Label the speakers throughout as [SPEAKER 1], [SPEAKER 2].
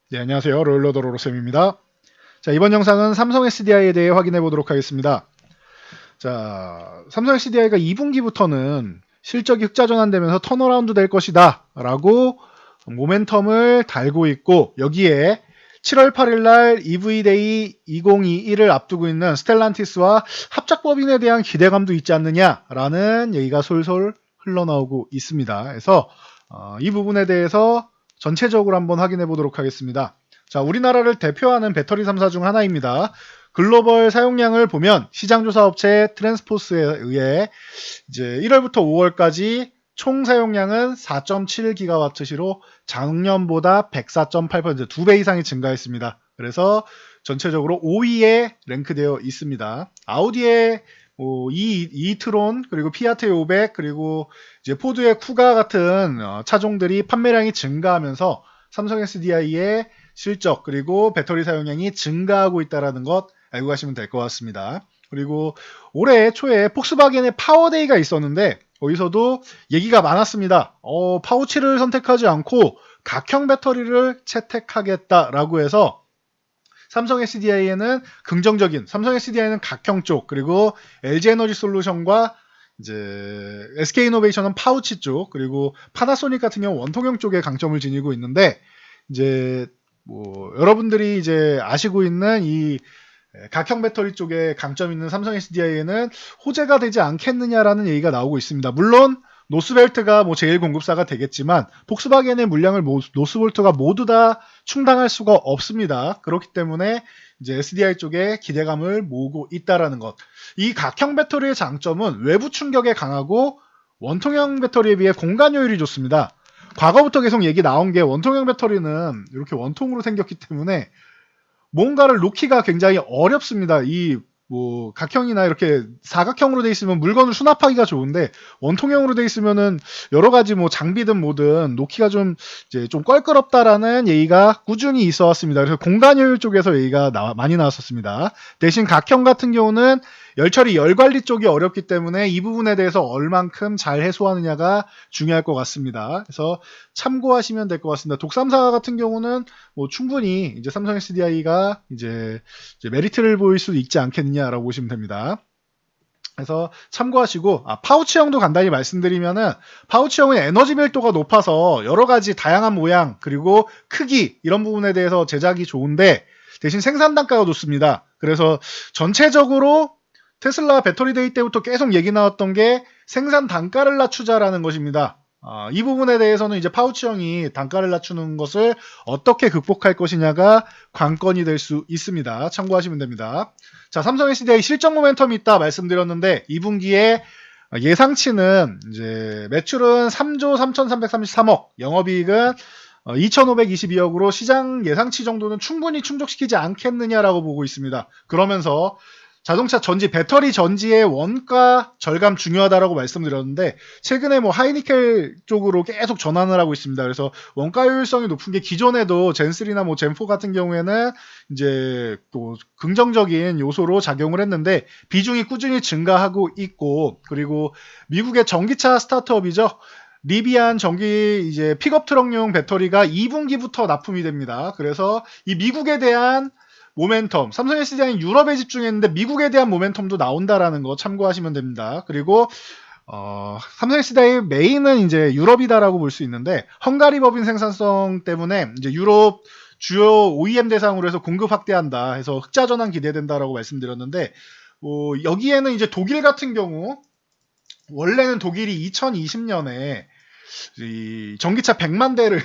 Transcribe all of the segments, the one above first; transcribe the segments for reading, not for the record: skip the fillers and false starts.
[SPEAKER 1] 네, 안녕하세요. 롤러더로로쌤입니다. 자, 이번 영상은 삼성 SDI에 대해 확인해 보도록 하겠습니다. 자, 삼성 SDI가 2분기부터는 실적이 흑자전환되면서 턴어라운드 될 것이다 라고 모멘텀을 달고 있고, 여기에 7월 8일 날 EV데이 2021을 앞두고 있는 스텔란티스와 합작법인에 대한 기대감도 있지 않느냐라는 얘기가 솔솔 흘러나오고 있습니다. 그래서 이 부분에 대해서 전체적으로 한번 확인해 보도록 하겠습니다. 자, 우리나라를 대표하는 배터리 3사 중 하나입니다. 글로벌 사용량을 보면 시장조사업체 트랜스포스에 의해 이제 1월부터 5월까지 총 사용량은 4.7GWh로 작년보다 104.8% 2배 이상이 증가했습니다. 그래서 전체적으로 5위에 랭크되어 있습니다. 아우디의 이트론 그리고 피아트의 500 그리고 이제 포드의 쿠가 같은 차종들이 판매량이 증가하면서 삼성 SDI의 실적 그리고 배터리 사용량이 증가하고 있다는 것 알고 가시면 될 것 같습니다. 그리고 올해 초에 폭스바겐의 파워데이가 있었는데 거기서도 얘기가 많았습니다. 파우치를 선택하지 않고 각형 배터리를 채택하겠다라고 해서 삼성 SDI에는 긍정적인 삼성 SDI는 각형 쪽 그리고 LG에너지솔루션과 이제 SK이노베이션은 파우치 쪽 그리고 파나소닉 같은 경우 원통형 쪽에 강점을 지니고 있는데 이제 여러분들이 이제 아시고 있는 이 각형 배터리 쪽에 강점 있는 삼성 SDI에는 호재가 되지 않겠느냐라는 얘기가 나오고 있습니다. 물론 노스벨트가 제일 공급사가 되겠지만 폭스바겐의 물량을 노스볼트가 모두 다 충당할 수가 없습니다. 그렇기 때문에 이제 SDI 쪽에 기대감을 모으고 있다라는 것. 이 각형 배터리의 장점은 외부 충격에 강하고 원통형 배터리에 비해 공간 효율이 좋습니다. 과거부터 계속 얘기 나온 게 원통형 배터리는 이렇게 원통으로 생겼기 때문에 뭔가를 놓기가 굉장히 어렵습니다. 각형이나 이렇게 사각형으로 돼 있으면 물건을 수납하기가 좋은데 원통형으로 돼 있으면은 여러 가지 장비든 뭐든 놓기가 좀 껄끄럽다라는 얘기가 꾸준히 있어 왔습니다. 그래서 공간 효율 쪽에서 얘기가 많이 나왔었습니다. 대신 각형 같은 경우는 열처리 열관리 쪽이 어렵기 때문에 이 부분에 대해서 얼만큼 잘 해소하느냐가 중요할 것 같습니다. 그래서 참고하시면 될 것 같습니다. 독삼사 같은 경우는 충분히 이제 삼성 SDI가 이제 메리트를 보일 수 있지 않겠느냐라고 보시면 됩니다. 그래서 참고하시고 파우치형도 간단히 말씀드리면은 파우치형은 에너지 밀도가 높아서 여러 가지 다양한 모양 그리고 크기 이런 부분에 대해서 제작이 좋은데 대신 생산 단가가 높습니다. 그래서 전체적으로 테슬라 배터리 데이 때부터 계속 얘기 나왔던 게 생산 단가를 낮추자라는 것입니다. 이 부분에 대해서는 이제 파우치형이 단가를 낮추는 것을 어떻게 극복할 것이냐가 관건이 될 수 있습니다. 참고하시면 됩니다. 자, 삼성 SDI 실적 모멘텀이 있다 말씀드렸는데 2분기에 예상치는 이제 매출은 3조 3,333억, 영업이익은 2,522억으로 시장 예상치 정도는 충분히 충족시키지 않겠느냐라고 보고 있습니다. 그러면서 자동차 전지, 배터리 전지의 원가 절감 중요하다라고 말씀드렸는데 최근에 하이니켈 쪽으로 계속 전환을 하고 있습니다. 그래서 원가 효율성이 높은 게 기존에도 젠3나 젠4 같은 경우에는 이제 또 긍정적인 요소로 작용을 했는데 비중이 꾸준히 증가하고 있고 그리고 미국의 전기차 스타트업이죠. 리비안 전기 이제 픽업 트럭용 배터리가 2분기부터 납품이 됩니다. 그래서 이 미국에 대한 모멘텀, 삼성 SDI는 유럽에 집중했는데 미국에 대한 모멘텀도 나온다라는 거 참고하시면 됩니다. 그리고 삼성 SDI 메인은 이제 유럽이다라고 볼 수 있는데 헝가리 법인 생산성 때문에 이제 유럽 주요 OEM 대상으로 해서 공급 확대한다 해서 흑자 전환 기대된다라고 말씀드렸는데 여기에는 이제 독일 같은 경우 원래는 독일이 2020년에 이 전기차 100만 대를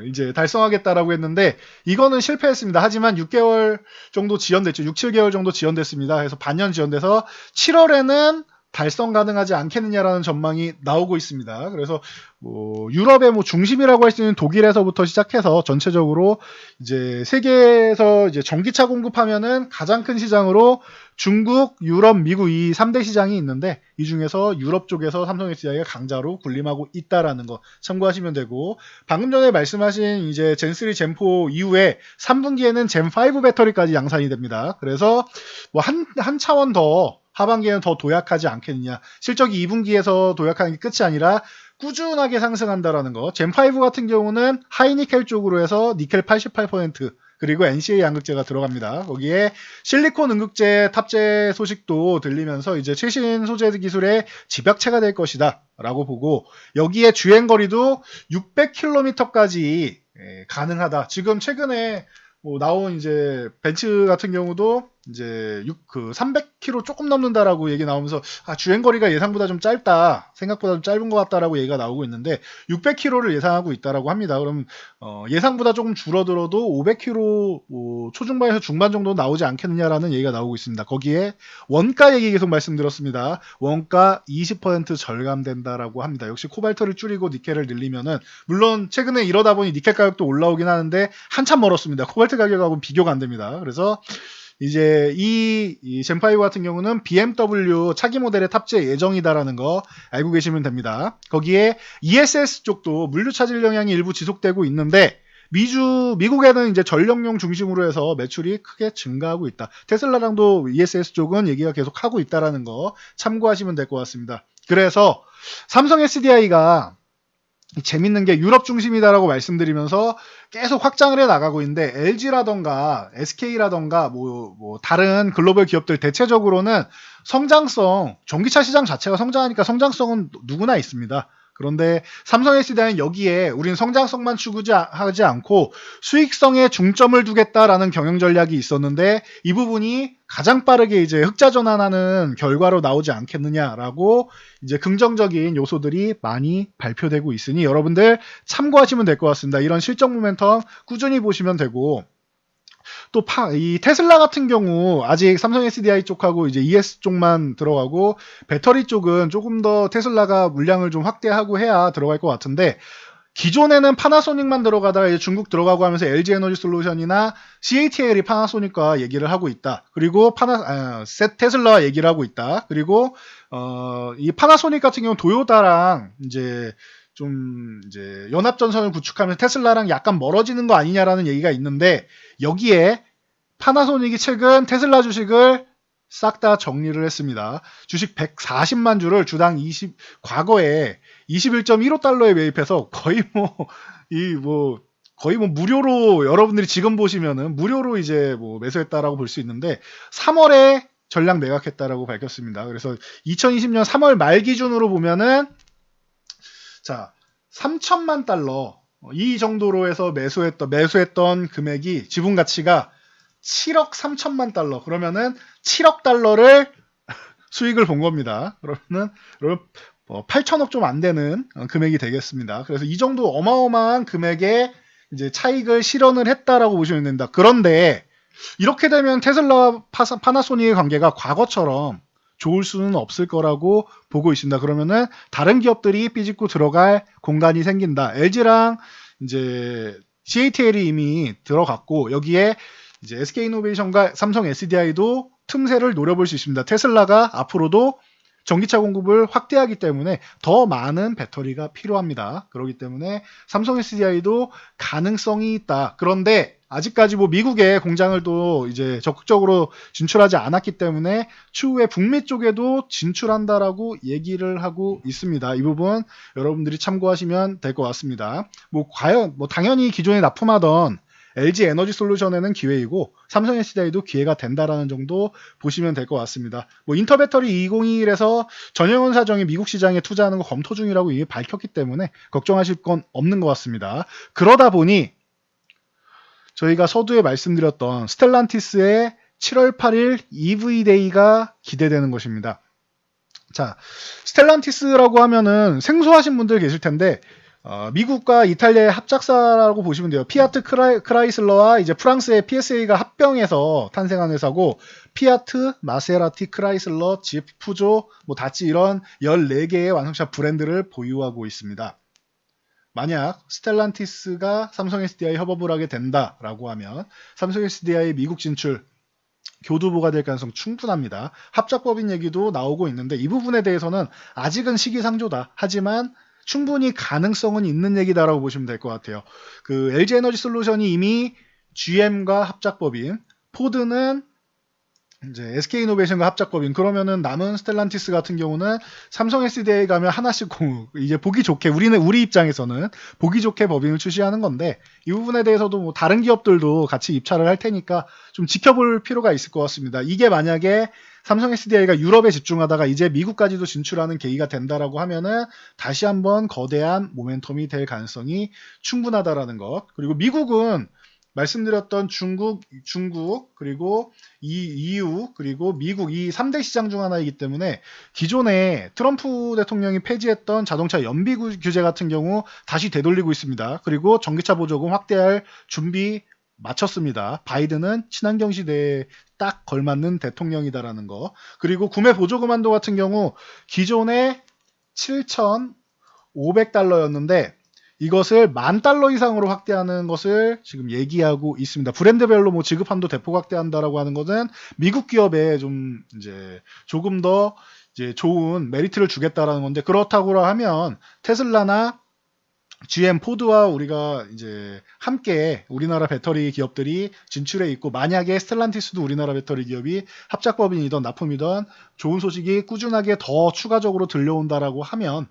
[SPEAKER 1] 이제 달성하겠다라고 했는데 이거는 실패했습니다. 하지만 6개월 정도 지연됐죠. 6, 7개월 정도 지연됐습니다. 그래서 반년 지연돼서 7월에는 달성 가능하지 않겠느냐라는 전망이 나오고 있습니다. 그래서 유럽의 중심이라고 할 수 있는 독일에서부터 시작해서 전체적으로 이제 세계에서 이제 전기차 공급하면은 가장 큰 시장으로 중국, 유럽, 미국 이 3대 시장이 있는데 이 중에서 유럽 쪽에서 삼성 SDI가 강자로 군림하고 있다라는 거 참고하시면 되고 방금 전에 말씀하신 이제 젠3, 젠4 이후에 3분기에는 젠5 배터리까지 양산이 됩니다. 그래서 한 차원 더 하반기에는 더 도약하지 않겠느냐. 실적이 2분기에서 도약하는 게 끝이 아니라 꾸준하게 상승한다라는 거. 젠5 같은 경우는 하이니켈 쪽으로 해서 니켈 88% 그리고 NCA 양극재가 들어갑니다. 거기에 실리콘 음극재 탑재 소식도 들리면서 이제 최신 소재 기술의 집약체가 될 것이다 라고 보고, 여기에 주행거리도 600km까지 가능하다. 지금 최근에 뭐 나온 이제 벤츠 같은 경우도 이제 300km 조금 넘는다라고 얘기 나오면서 주행거리가 예상보다 좀 짧다, 생각보다 좀 짧은 것 같다라고 얘기가 나오고 있는데 600km를 예상하고 있다라고 합니다. 그럼 예상보다 조금 줄어들어도 500km 초중반에서 중반 정도 나오지 않겠느냐라는 얘기가 나오고 있습니다. 거기에 원가 얘기 계속 말씀드렸습니다. 원가 20% 절감된다라고 합니다. 역시 코발트를 줄이고 니켈을 늘리면은, 물론 최근에 이러다 보니 니켈 가격도 올라오긴 하는데 한참 멀었습니다. 코발트 가격하고는 비교가 안 됩니다. 그래서 이제 이 젠5 같은 경우는 BMW 차기 모델에 탑재 예정이다라는 거 알고 계시면 됩니다. 거기에 ESS 쪽도 물류 차질 영향이 일부 지속되고 있는데, 미국에는 이제 전력용 중심으로 해서 매출이 크게 증가하고 있다. 테슬라랑도 ESS 쪽은 얘기가 계속 하고 있다라는 거 참고하시면 될 것 같습니다. 그래서 삼성 SDI가 재밌는 게 유럽 중심이다라고 말씀드리면서 계속 확장을 해 나가고 있는데, LG라던가 SK라던가 뭐 다른 글로벌 기업들 대체적으로는 성장성, 전기차 시장 자체가 성장하니까 성장성은 누구나 있습니다. 그런데 삼성 SDI는 여기에 우린 성장성만 추구하지 않고 수익성에 중점을 두겠다라는 경영 전략이 있었는데, 이 부분이 가장 빠르게 이제 흑자 전환하는 결과로 나오지 않겠느냐라고 이제 긍정적인 요소들이 많이 발표되고 있으니 여러분들 참고하시면 될 것 같습니다. 이런 실적 모멘텀 꾸준히 보시면 되고, 또 이 테슬라 같은 경우 아직 삼성 SDI 쪽하고 이제 ES 쪽만 들어가고, 배터리 쪽은 조금 더 테슬라가 물량을 좀 확대하고 해야 들어갈 것 같은데, 기존에는 파나소닉만 들어가다가 이제 중국 들어가고 하면서 LG 에너지 솔루션이나 CATL이 파나소닉과 얘기를 하고 있다. 그리고 테슬라와 얘기를 하고 있다. 그리고 이 파나소닉 같은 경우는 도요타랑 이제 좀 이제 연합전선을 구축하면서 테슬라랑 약간 멀어지는 거 아니냐라는 얘기가 있는데, 여기에 파나소닉이 최근 테슬라 주식을 싹 다 정리를 했습니다. 주식 140만 주를 주당 과거에 21.15달러에 매입해서 거의 무료로, 여러분들이 지금 보시면은 무료로 이제 매수했다라고 볼 수 있는데, 3월에 전량 매각했다라고 밝혔습니다. 그래서 2020년 3월 말 기준으로 보면은, 자, 3천만 달러 이 정도로 해서 매수했던 금액이 지분 가치가 7억 3천만 달러. 그러면은 7억 달러를 수익을 본 겁니다. 그러면은 8천억 좀 안 되는 금액이 되겠습니다. 그래서 이 정도 어마어마한 금액의 이제 차익을 실현을 했다라고 보시면 됩니다. 그런데 이렇게 되면 테슬라와 파나소닉의 관계가 과거처럼 좋을 수는 없을 거라고 보고 있습니다. 그러면은 다른 기업들이 삐집고 들어갈 공간이 생긴다. LG랑 이제 CATL이 이미 들어갔고, 여기에 이제 SK이노베이션과 삼성 SDI도 틈새를 노려볼 수 있습니다. 테슬라가 앞으로도 전기차 공급을 확대하기 때문에 더 많은 배터리가 필요합니다. 그렇기 때문에 삼성 SDI도 가능성이 있다. 그런데 아직까지 미국에 공장을 또 이제 적극적으로 진출하지 않았기 때문에 추후에 북미 쪽에도 진출한다라고 얘기를 하고 있습니다. 이 부분 여러분들이 참고하시면 될 것 같습니다. 과연 당연히 기존에 납품하던 LG 에너지 솔루션에는 기회이고 삼성 SDI도 기회가 된다라는 정도 보시면 될 것 같습니다. 인터배터리 2021에서 전영원 사정이 미국 시장에 투자하는 거 검토 중이라고 이미 밝혔기 때문에 걱정하실 건 없는 것 같습니다. 그러다 보니 저희가 서두에 말씀드렸던 스텔란티스의 7월 8일 EV데이가 기대되는 것입니다. 자, 스텔란티스라고 하면은 생소하신 분들 계실 텐데, 미국과 이탈리아의 합작사라고 보시면 돼요. 피아트 크라이슬러와 이제 프랑스의 PSA가 합병해서 탄생한 회사고, 피아트, 마세라티, 크라이슬러, 집, 푸조, 다치 이런 14개의 완성차 브랜드를 보유하고 있습니다. 만약 스텔란티스가 삼성 SDI 협업을 하게 된다라고 하면 삼성 SDI 미국 진출 교두보가 될 가능성 충분합니다. 합작법인 얘기도 나오고 있는데 이 부분에 대해서는 아직은 시기상조다. 하지만 충분히 가능성은 있는 얘기다라고 보시면 될 것 같아요. 그 LG 에너지 솔루션이 이미 GM과 합작법인, 포드는 이제 SK이노베이션과 합작법인 그러면은 남은 스텔란티스 같은 경우는 삼성 SDI 가면 하나씩 이제 보기 좋게 우리 입장에서는 보기 좋게 법인을 출시하는 건데 이 부분에 대해서도 뭐 다른 기업들도 같이 입찰을 할 테니까 좀 지켜볼 필요가 있을 것 같습니다. 이게 만약에 삼성 SDI가 유럽에 집중하다가 이제 미국까지도 진출하는 계기가 된다라고 하면은 다시 한번 거대한 모멘텀이 될 가능성이 충분하다라는 것. 그리고 미국은 말씀드렸던 중국 그리고 EU 그리고 미국 이 3대 시장 중 하나이기 때문에 기존에 트럼프 대통령이 폐지했던 자동차 연비 규제 같은 경우 다시 되돌리고 있습니다. 그리고 전기차 보조금 확대할 준비 마쳤습니다. 바이든은 친환경 시대에 딱 걸맞는 대통령이다라는 거. 그리고 구매 보조금 한도 같은 경우 기존에 7,500달러였는데 이것을 $10,000 이상으로 확대하는 것을 지금 얘기하고 있습니다. 브랜드별로 뭐 지급한도 대폭 확대한다라고 하는 것은 미국 기업에 좀 이제 조금 더 이제 좋은 메리트를 주겠다라는 건데 그렇다고 하면 테슬라나 GM, 포드와 우리가 이제 함께 우리나라 배터리 기업들이 진출해 있고 만약에 스텔란티스도 우리나라 배터리 기업이 합작법인이던 납품이던 좋은 소식이 꾸준하게 더 추가적으로 들려온다라고 하면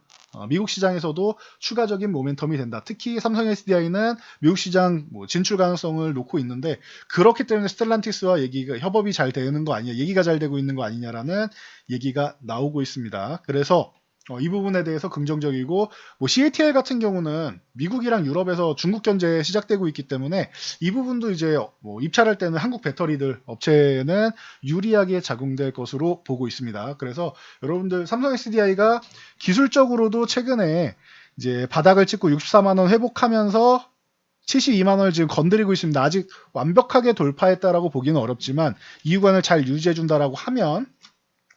[SPEAKER 1] 미국 시장에서도 추가적인 모멘텀이 된다. 특히 삼성 SDI는 미국 시장 진출 가능성을 놓고 있는데 그렇기 때문에 스텔란티스와 협업이 잘 되는 거 아니냐, 얘기가 잘 되고 있는 거 아니냐라는 얘기가 나오고 있습니다. 그래서 이 부분에 대해서 긍정적이고 CATL 같은 경우는 미국이랑 유럽에서 중국 견제 시작되고 있기 때문에 이 부분도 이제 입찰할 때는 한국 배터리들 업체는 유리하게 작용될 것으로 보고 있습니다. 그래서 여러분들 삼성 SDI가 기술적으로도 최근에 이제 바닥을 찍고 64만 원 회복하면서 72만 원을 지금 건드리고 있습니다. 아직 완벽하게 돌파했다라고 보기는 어렵지만 이 구간을 잘 유지해준다라고 하면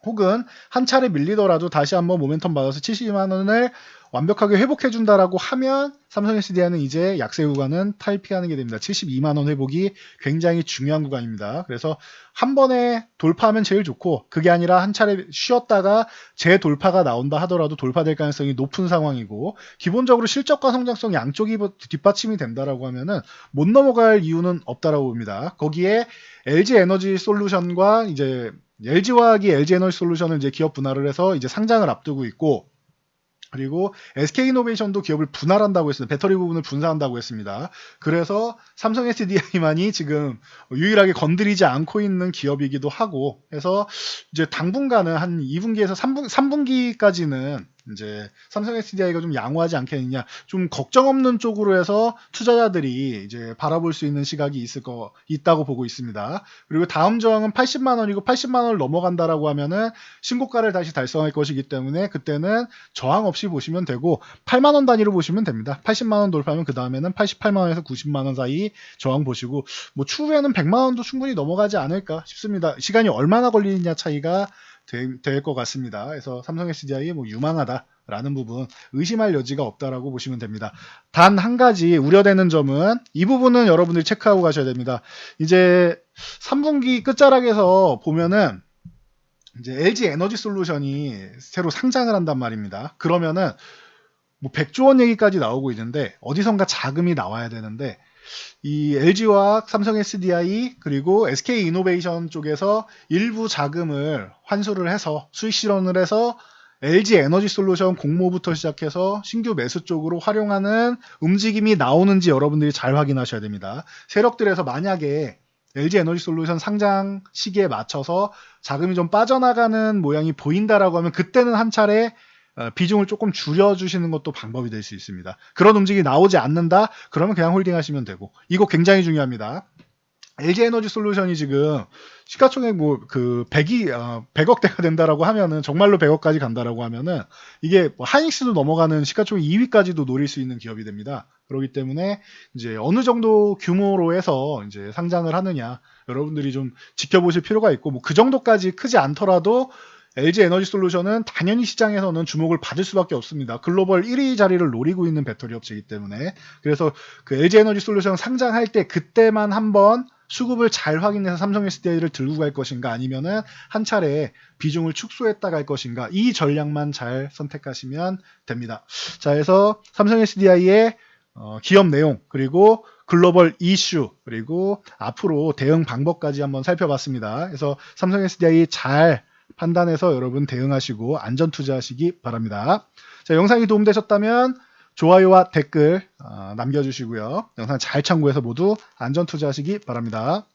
[SPEAKER 1] 혹은 한 차례 밀리더라도 다시 한번 모멘텀 받아서 72만 원을 완벽하게 회복해준다라고 하면 삼성 SDI는 이제 약세 구간은 탈피하는 게 됩니다. 72만 원 회복이 굉장히 중요한 구간입니다. 그래서 한 번에 돌파하면 제일 좋고 그게 아니라 한 차례 쉬었다가 재돌파가 나온다 하더라도 돌파될 가능성이 높은 상황이고 기본적으로 실적과 성장성 양쪽이 뒷받침이 된다라고 하면은 못 넘어갈 이유는 없다라고 봅니다. 거기에 LG 에너지 솔루션과 이제 LG화학이 LG에너지솔루션을 이제 기업 분할을 해서 이제 상장을 앞두고 있고 그리고 SK이노베이션도 기업을 분할한다고 했습니다. 배터리 부분을 분사한다고 했습니다. 그래서 삼성 SDI만이 지금 유일하게 건드리지 않고 있는 기업이기도 하고 해서 이제 당분간은 한 2분기에서 3분기까지는 이제 삼성 SDI가 좀 양호하지 않겠느냐, 좀 걱정 없는 쪽으로 해서 투자자들이 이제 바라볼 수 있는 시각이 있다고 보고 있습니다. 그리고 다음 저항은 80만 원이고 80만 원을 넘어간다라고 하면은 신고가를 다시 달성할 것이기 때문에 그때는 저항 없이 보시면 되고 8만 원 단위로 보시면 됩니다. 80만 원 돌파하면 그 다음에는 88만 원에서 90만 원 사이 저항 보시고 추후에는 100만 원도 충분히 넘어가지 않을까 싶습니다. 시간이 얼마나 걸리느냐 차이가 될 것 같습니다. 그래서 삼성 SDI 유망하다라는 부분 의심할 여지가 없다라고 보시면 됩니다. 단 한 가지 우려되는 점은 이 부분은 여러분들이 체크하고 가셔야 됩니다. 이제 3분기 끝자락에서 보면은 이제 LG 에너지 솔루션이 새로 상장을 한단 말입니다. 그러면은 100조 원 얘기까지 나오고 있는데 어디선가 자금이 나와야 되는데 이 LG화학, 삼성 SDI 그리고 SK이노베이션 쪽에서 일부 자금을 환수를 해서 수익 실현을 해서 LG 에너지 솔루션 공모부터 시작해서 신규 매수 쪽으로 활용하는 움직임이 나오는지 여러분들이 잘 확인하셔야 됩니다. 세력들에서 만약에 LG 에너지 솔루션 상장 시기에 맞춰서 자금이 좀 빠져나가는 모양이 보인다라고 하면 그때는 한 차례 비중을 조금 줄여주시는 것도 방법이 될 수 있습니다. 그런 움직임이 나오지 않는다? 그러면 그냥 홀딩 하시면 되고 이거 굉장히 중요합니다. LG 에너지 솔루션이 지금 시가총액 100억대가 된다라고 하면은 정말로 100억까지 간다라고 하면은 이게 하이닉스도 넘어가는 시가총액 2위까지도 노릴 수 있는 기업이 됩니다. 그렇기 때문에 이제 어느 정도 규모로 해서 이제 상장을 하느냐 여러분들이 좀 지켜보실 필요가 있고 그 정도까지 크지 않더라도 LG 에너지 솔루션은 당연히 시장에서는 주목을 받을 수밖에 없습니다. 글로벌 1위 자리를 노리고 있는 배터리 업체이기 때문에 그래서 그 LG 에너지 솔루션 상장할 때 그때만 한번 수급을 잘 확인해서 삼성 SDI를 들고 갈 것인가 아니면은 한 차례 비중을 축소했다 갈 것인가 이 전략만 잘 선택하시면 됩니다. 자, 그래서 삼성 SDI의 기업 내용, 그리고 글로벌 이슈, 그리고 앞으로 대응 방법까지 한번 살펴봤습니다. 그래서 삼성 SDI 잘 판단해서 여러분 대응하시고 안전 투자하시기 바랍니다. 자, 영상이 도움되셨다면 좋아요와 댓글 남겨주시고요. 영상 잘 참고해서 모두 안전 투자하시기 바랍니다.